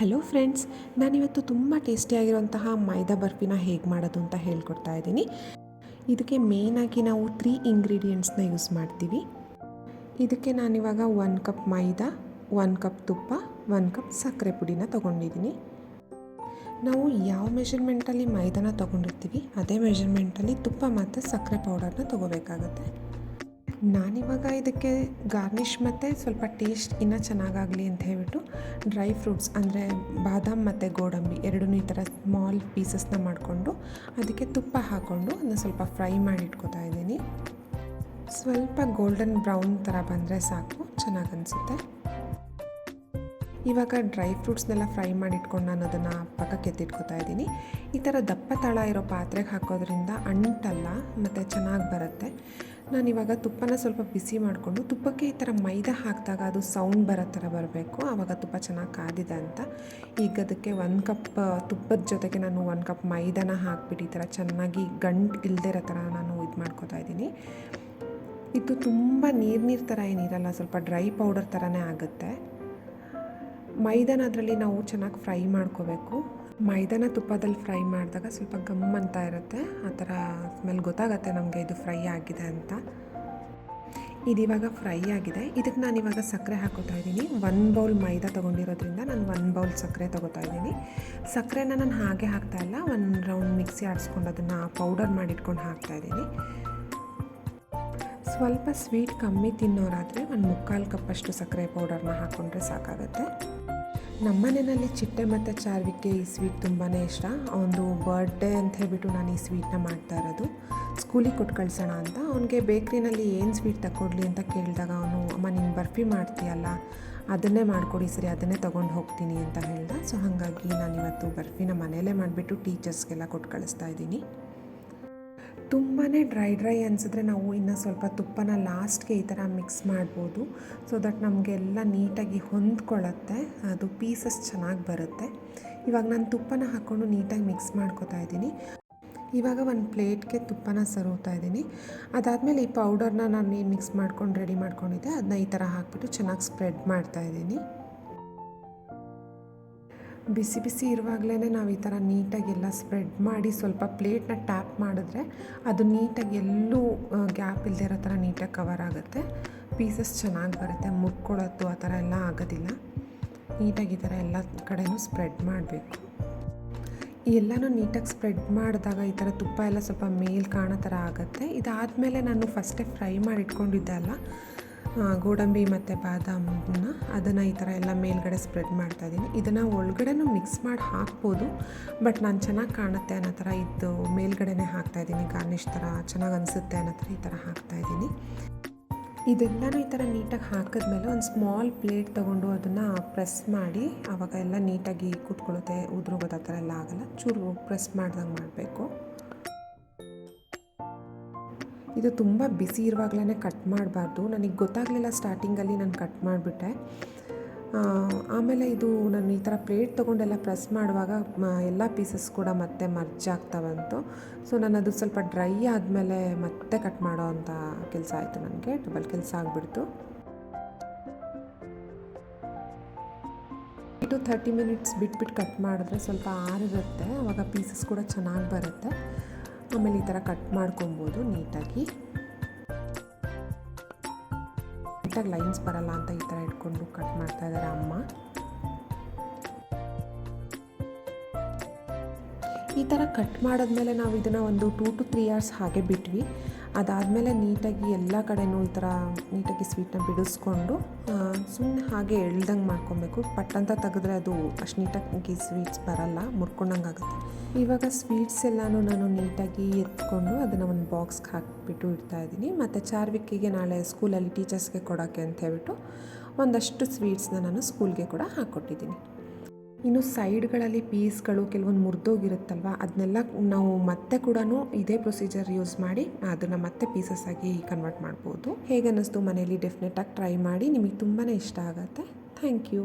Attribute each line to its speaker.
Speaker 1: Hello friends, ನಾನಿವತ್ತು ತುಂಬ ಟೇಸ್ಟಿಯಾಗಿರುವಂತಹ ಮೈದಾ ಬರ್ಫಿನ ಹೇಗೆ ಮಾಡೋದು ಅಂತ ಹೇಳ್ಕೊಡ್ತಾ ಇದ್ದೀನಿ. ಇದಕ್ಕೆ ಮೇಯ್ನಾಗಿ ನಾವು 3 ಇಂಗ್ರೀಡಿಯೆಂಟ್ಸ್ನ ಯೂಸ್ ಮಾಡ್ತೀವಿ. ಇದಕ್ಕೆ ನಾನಿವಾಗ 1 ಕಪ್ ಮೈದಾ, 1 ಕಪ್ ತುಪ್ಪ, 1 ಕಪ್ ಸಕ್ಕರೆ ಪುಡಿನ ತೊಗೊಂಡಿದ್ದೀನಿ. ನಾವು ಯಾವ ಮೆಷರ್ಮೆಂಟಲ್ಲಿ ಮೈದಾನ ತೊಗೊಂಡಿರ್ತೀವಿ ಅದೇ ಮೆಷರ್ಮೆಂಟಲ್ಲಿ ತುಪ್ಪ ಮತ್ತು ಸಕ್ಕರೆ ಪೌಡರ್ನ ತೊಗೋಬೇಕಾಗತ್ತೆ. ನಾನಿವಾಗ ಇದಕ್ಕೆ ಗಾರ್ನಿಷ್ ಮತ್ತು ಸ್ವಲ್ಪ ಟೇಸ್ಟ್ ಇನ್ನೂ ಚೆನ್ನಾಗಾಗಲಿ ಅಂತ ಹೇಳ್ಬಿಟ್ಟು ಡ್ರೈ ಫ್ರೂಟ್ಸ್ ಅಂದರೆ ಬಾದಾಮ್ ಮತ್ತು ಗೋಡಂಬಿ ಎರಡನ್ನೂ ಈ ಥರ ಸ್ಮಾಲ್ ಪೀಸಸ್ನ ಮಾಡಿಕೊಂಡು ಅದಕ್ಕೆ ತುಪ್ಪ ಹಾಕ್ಕೊಂಡು ಅದನ್ನ ಸ್ವಲ್ಪ ಫ್ರೈ ಮಾಡಿ ಇಟ್ಕೊತಾ ಇದ್ದೀನಿ. ಸ್ವಲ್ಪ ಗೋಲ್ಡನ್ ಬ್ರೌನ್ ಥರ ಬಂದರೆ ಸಾಕು, ಚೆನ್ನಾಗಿ ಅನಿಸುತ್ತೆ. ಇವಾಗ ಡ್ರೈ ಫ್ರೂಟ್ಸ್ನೆಲ್ಲ ಫ್ರೈ ಮಾಡಿ ಇಟ್ಕೊಂಡು ನಾನು ಅದನ್ನು ಪಕ್ಕಕ್ಕೆ ಎತ್ತಿಟ್ಕೊತಾ ಇದ್ದೀನಿ. ಈ ಥರ ದಪ್ಪ ತಳ ಇರೋ ಪಾತ್ರೆಗೆ ಹಾಕೋದ್ರಿಂದ ಅಂಟಲ್ಲ ಮತ್ತು ಚೆನ್ನಾಗಿ ಬರುತ್ತೆ. ನಾನಿವಾಗ ತುಪ್ಪನ ಸ್ವಲ್ಪ ಬಿಸಿ ಮಾಡಿಕೊಂಡು ತುಪ್ಪಕ್ಕೆ ಈ ಥರ ಮೈದಾ ಹಾಕಿದಾಗ ಅದು ಸೌಂಡ್ ಬರೋ ಥರ ಬರಬೇಕು, ಆವಾಗ ತುಪ್ಪ ಚೆನ್ನಾಗಿ ಕಾದಿದೆ ಅಂತ. ಈಗ ಅದಕ್ಕೆ 1 ಕಪ್ ತುಪ್ಪದ ಜೊತೆಗೆ ನಾನು 1 ಕಪ್ ಮೈದಾನ ಹಾಕ್ಬಿಟ್ಟು ಈ ಥರ ಚೆನ್ನಾಗಿ ಗಂಟು ಇಲ್ಲದೇ ಇರೋ ಥರ ನಾನು ಇದು ಮಾಡ್ಕೊತಾ ಇದ್ದೀನಿ. ಇದು ತುಂಬ ನೀರು ಥರ ಏನಿರಲ್ಲ, ಸ್ವಲ್ಪ ಡ್ರೈ ಪೌಡರ್ ಥರನೇ ಆಗುತ್ತೆ. ಮೈದಾನ ಅದರಲ್ಲಿ ನಾವು ಚೆನ್ನಾಗಿ ಫ್ರೈ ಮಾಡ್ಕೋಬೇಕು. ಮೈದಾನ ತುಪ್ಪದಲ್ಲಿ ಫ್ರೈ ಮಾಡಿದಾಗ ಸ್ವಲ್ಪ ಗಮ್ ಅಂತ ಇರುತ್ತೆ, ಆ ಥರ ಸ್ಮೆಲ್ ಗೊತ್ತಾಗುತ್ತೆ ನಮಗೆ ಇದು ಫ್ರೈ ಆಗಿದೆ ಅಂತ. ಇದಿವಾಗ ಫ್ರೈ ಆಗಿದೆ. ಇದಕ್ಕೆ ನಾನಿವಾಗ ಸಕ್ಕರೆ ಹಾಕೋತಾ ಇದ್ದೀನಿ. 1 ಬೌಲ್ ಮೈದಾ ತೊಗೊಂಡಿರೋದ್ರಿಂದ ನಾನು 1 ಬೌಲ್ ಸಕ್ಕರೆ ತೊಗೋತಾ ಇದ್ದೀನಿ. ಸಕ್ಕರೆನ ನಾನು ಹಾಗೆ ಹಾಕ್ತಾಯಿಲ್ಲ, 1 ರೌಂಡ್ ಮಿಕ್ಸಿ ಆಡಿಸ್ಕೊಂಡು ಅದನ್ನು ಪೌಡರ್ ಮಾಡಿಟ್ಕೊಂಡು ಹಾಕ್ತಾಯಿದ್ದೀನಿ. ಸ್ವಲ್ಪ ಸ್ವೀಟ್ ಕಮ್ಮಿ ತಿನ್ನೋರಾದರೆ 1/4 ಕಪ್ಪಷ್ಟು ಸಕ್ಕರೆ ಪೌಡರ್ನ ಹಾಕ್ಕೊಂಡ್ರೆ ಸಾಕಾಗುತ್ತೆ. ನಮ್ಮ ಮನೆಯಲ್ಲಿ ಚಿಟ್ಟೆ ಮತ್ತು ಚಾರ್ವಿಕ್ಗೆ ಈ ಸ್ವೀಟ್ ತುಂಬಾ ಇಷ್ಟ. ಅವನದು ಬರ್ಡೇ ಅಂತ ಹೇಳ್ಬಿಟ್ಟು ನಾನು ಈ ಸ್ವೀಟ್ನ ಮಾಡ್ತಾ ಇರೋದು. ಸ್ಕೂಲಿಗೆ ಕೊಟ್ಟು ಕಳ್ಸೋಣ ಅಂತ. ಅವನಿಗೆ ಬೇಕ್ರಿನಲ್ಲಿ ಏನು ಸ್ವೀಟ್ ತಗೊಡ್ಲಿ ಅಂತ ಕೇಳಿದಾಗ ಅವನು ಅಮ್ಮ ನೀನು ಬರ್ಫಿ ಮಾಡ್ತೀಯಲ್ಲ ಅದನ್ನೇ ಮಾಡಿಕೊಡಿ ಸರಿ, ಅದನ್ನೇ ತೊಗೊಂಡು ಹೋಗ್ತೀನಿ ಅಂತ ಹೇಳ್ದೆ. ಸೊ ಹಾಗಾಗಿ ನಾನಿವತ್ತು ಬರ್ಫಿನ ಮನೆಯಲ್ಲೇ ಮಾಡಿಬಿಟ್ಟು ಟೀಚರ್ಸ್ಗೆಲ್ಲ ಕೊಟ್ಟು ಕಳಿಸ್ತಾ ಇದ್ದೀನಿ. ತುಂಬಾ ಡ್ರೈ ಅನಿಸಿದ್ರೆ ನಾವು ಇನ್ನೂ ಸ್ವಲ್ಪ ತುಪ್ಪನ ಲಾಸ್ಟ್ಗೆ ಈ ಥರ ಮಿಕ್ಸ್ ಮಾಡ್ಬೋದು. ಸೊ ದಟ್ ನಮಗೆಲ್ಲ ನೀಟಾಗಿ ಹೊಂದ್ಕೊಳ್ಳುತ್ತೆ, ಅದು ಪೀಸಸ್ ಚೆನ್ನಾಗಿ ಬರುತ್ತೆ. ಇವಾಗ ನಾನು ತುಪ್ಪನ ಹಾಕ್ಕೊಂಡು ನೀಟಾಗಿ ಮಿಕ್ಸ್ ಮಾಡ್ಕೊತಾ ಇದ್ದೀನಿ. ಇವಾಗ ಒಂದು ಪ್ಲೇಟ್ಗೆ ತುಪ್ಪನ ಸರೋತಾ ಇದ್ದೀನಿ. ಅದಾದಮೇಲೆ ಈ ಪೌಡರ್ನ ನಾನು ಏನು ಮಿಕ್ಸ್ ಮಾಡ್ಕೊಂಡು ರೆಡಿ ಮಾಡ್ಕೊಂಡಿದ್ದೆ ಅದನ್ನ ಈ ಥರ ಹಾಕ್ಬಿಟ್ಟು ಚೆನ್ನಾಗಿ ಸ್ಪ್ರೆಡ್ ಮಾಡ್ತಾಯಿದ್ದೀನಿ. ಬಿಸಿ ಬಿಸಿ ಇರುವಾಗಲೇ ನಾವು ಈ ಥರ ನೀಟಾಗಿ ಎಲ್ಲ ಸ್ಪ್ರೆಡ್ ಮಾಡಿ ಸ್ವಲ್ಪ ಪ್ಲೇಟ್ನ ಟ್ಯಾಪ್ ಮಾಡಿದ್ರೆ ಅದು ನೀಟಾಗಿ ಎಲ್ಲೂ ಗ್ಯಾಪ್ ಇಲ್ಲದೆ ಇರೋ ಥರ ನೀಟಾಗಿ ಕವರ್ ಆಗುತ್ತೆ. ಪೀಸಸ್ ಚೆನ್ನಾಗಿ ಬರುತ್ತೆ, ಮುರ್ಕೊಳ್ಳೋದು ಆ ಥರ ಎಲ್ಲ ಆಗೋದಿಲ್ಲ. ನೀಟಾಗಿ ಈ ಥರ ಎಲ್ಲ ಕಡೆಯೂ ಸ್ಪ್ರೆಡ್ ಮಾಡಬೇಕು. ಎಲ್ಲನೂ ನೀಟಾಗಿ ಸ್ಪ್ರೆಡ್ ಮಾಡಿದಾಗ ಈ ಥರ ತುಪ್ಪ ಎಲ್ಲ ಸ್ವಲ್ಪ ಮೇಲೆ ಕಾಣೋ ಥರ ಆಗುತ್ತೆ. ಇದಾದಮೇಲೆ ನಾನು ಫಸ್ಟೇ ಫ್ರೈ ಮಾಡಿ ಇಟ್ಕೊಂಡಿದ್ದೆ ಅಲ್ಲ ಗೋಡಂಬಿ ಮತ್ತು ಬಾದಾಮನ್ನ, ಅದನ್ನು ಈ ಥರ ಎಲ್ಲ ಮೇಲ್ಗಡೆ ಸ್ಪ್ರೆಡ್ ಮಾಡ್ತಾಯಿದ್ದೀನಿ. ಇದನ್ನು ಒಳಗಡೆನೂ ಮಿಕ್ಸ್ ಮಾಡಿ ಹಾಕ್ಬೋದು, ಬಟ್ ನಾನು ಚೆನ್ನಾಗಿ ಕಾಣುತ್ತೆ ಅನ್ನೋ ಥರ ಇದು ಮೇಲ್ಗಡೆನೇ ಹಾಕ್ತಾಯಿದ್ದೀನಿ. ಗಾರ್ನಿಷ್ ಥರ ಚೆನ್ನಾಗಿ ಅನಿಸುತ್ತೆ ಅನ್ನೋ ಥರ ಈ ಥರ ಹಾಕ್ತಾಯಿದ್ದೀನಿ. ಇದೆಲ್ಲನೂ ಈ ಥರ ನೀಟಾಗಿ ಹಾಕಿದ್ಮೇಲೆ ಒಂದು ಸ್ಮಾಲ್ ಪ್ಲೇಟ್ ತೊಗೊಂಡು ಅದನ್ನು ಪ್ರೆಸ್ ಮಾಡಿ ಆವಾಗ ಎಲ್ಲ ನೀಟಾಗಿ ಕೂತ್ಕೊಳ್ಳುತ್ತೆ, ಉದುರೋಗೋದು ಆ ಥರ ಎಲ್ಲ ಆಗೋಲ್ಲ. ಚೂರು ಪ್ರೆಸ್ ಮಾಡ್ದಂಗೆ ಮಾಡಬೇಕು. ಇದು ತುಂಬ ಬಿಸಿ ಇರುವಾಗಲೇ ಕಟ್ ಮಾಡಬಾರ್ದು. ನನಗೆ ಗೊತ್ತಾಗಲಿಲ್ಲ ಸ್ಟಾರ್ಟಿಂಗಲ್ಲಿ, ನಾನು ಕಟ್ ಮಾಡಿಬಿಟ್ಟೆ. ಆಮೇಲೆ ಇದು ನಾನು ಈ ಥರ ಪ್ಲೇಟ್ ತೊಗೊಂಡೆಲ್ಲ ಪ್ರೆಸ್ ಮಾಡುವಾಗ ಎಲ್ಲ ಪೀಸಸ್ ಕೂಡ ಮತ್ತೆ ಮರ್ಜ್ ಆಗ್ತಾ ಬಂತು. ಸೊ ನಾನು ಅದು ಸ್ವಲ್ಪ ಡ್ರೈ ಆದಮೇಲೆ ಮತ್ತೆ ಕಟ್ ಮಾಡೋ ಅಂಥ ಕೆಲಸ ಆಯಿತು, ನನಗೆ ಡಬಲ್ ಕೆಲಸ ಆಗಿಬಿಡ್ತು. 30 ಮಿನಿಟ್ಸ್ ಬಿಟ್ಬಿಟ್ಟು ಕಟ್ ಮಾಡಿದ್ರೆ ಸ್ವಲ್ಪ ಆರಿರುತ್ತೆ, ಆವಾಗ ಪೀಸಸ್ ಕೂಡ ಚೆನ್ನಾಗಿ ಬರುತ್ತೆ. ಆಮೇಲೆ ಈ ಥರ ಕಟ್ ಮಾಡ್ಕೊಬೋದು ನೀಟಾಗಿ ಲೈನ್ಸ್ ಬರಲ್ಲ ಅಂತ ಈ ಥರ ಇಟ್ಕೊಂಡು ಕಟ್ ಮಾಡ್ತಾ ಇದ್ದಾರೆ ಅಮ್ಮ. ಈ ಥರ ಕಟ್ ಮಾಡಿದ್ಮೇಲೆ ನಾವು ಇದನ್ನು ಒಂದು 2 to 3 hours ಹಾಗೆ ಬಿಟ್ವಿ. ಅದಾದಮೇಲೆ ನೀಟಾಗಿ ಎಲ್ಲ ಕಡೆನೂ ಈ ಥರ ನೀಟಾಗಿ ಸ್ವೀಟನ್ನ ಬಿಡಿಸ್ಕೊಂಡು ಸುಮ್ಮನೆ ಹಾಗೆ ಎಳ್ದಂಗೆ ಮಾಡ್ಕೊಬೇಕು. ಪಟ್ಟಂತ ತೆಗೆದ್ರೆ ಅದು ಅಷ್ಟು ನೀಟಾಗಿ ಸ್ವೀಟ್ಸ್ ಬರಲ್ಲ, ಮುರ್ಕೊಂಡಂಗೆ ಆಗುತ್ತೆ. ಇವಾಗ ಸ್ವೀಟ್ಸ್ ಎಲ್ಲನೂ ನಾನು ನೀಟಾಗಿ ಎತ್ಕೊಂಡು ಅದನ್ನು ಒಂದು ಬಾಕ್ಸ್ಗೆ ಹಾಕಿಬಿಟ್ಟು ಇಡ್ತಾಯಿದ್ದೀನಿ. ಮತ್ತು ಚಾರ್ವಿಕ್ಕಿಗೆ ನಾಳೆ ಸ್ಕೂಲಲ್ಲಿ ಟೀಚರ್ಸ್ಗೆ ಕೊಡೋಕ್ಕೆ ಅಂತ ಹೇಳ್ಬಿಟ್ಟು ಒಂದಷ್ಟು ಸ್ವೀಟ್ಸ್ನ ನಾನು ಸ್ಕೂಲ್ಗೆ ಕೂಡ ಹಾಕ್ಕೊಟ್ಟಿದ್ದೀನಿ. ಇನ್ನು ಸೈಡ್ಗಳಲ್ಲಿ ಪೀಸ್ಗಳು ಕೆಲವೊಂದು ಮುರಿದೋಗಿರುತ್ತಲ್ವ, ಅದನ್ನೆಲ್ಲ ನಾವು ಮತ್ತೆ ಕೂಡ ಇದೇ ಪ್ರೊಸೀಜರ್ ಯೂಸ್ ಮಾಡಿ ಅದನ್ನು ಮತ್ತೆ ಪೀಸಸ್ ಆಗಿ ಕನ್ವರ್ಟ್ ಮಾಡ್ಬೋದು. ಹೇಗೆ ಅನ್ನಿಸ್ತು ಮನೇಲಿ ಡೆಫಿನೆಟಾಗಿ ಟ್ರೈ ಮಾಡಿ, ನಿಮಗೆ ತುಂಬಾ ಇಷ್ಟ ಆಗುತ್ತೆ. Thank you.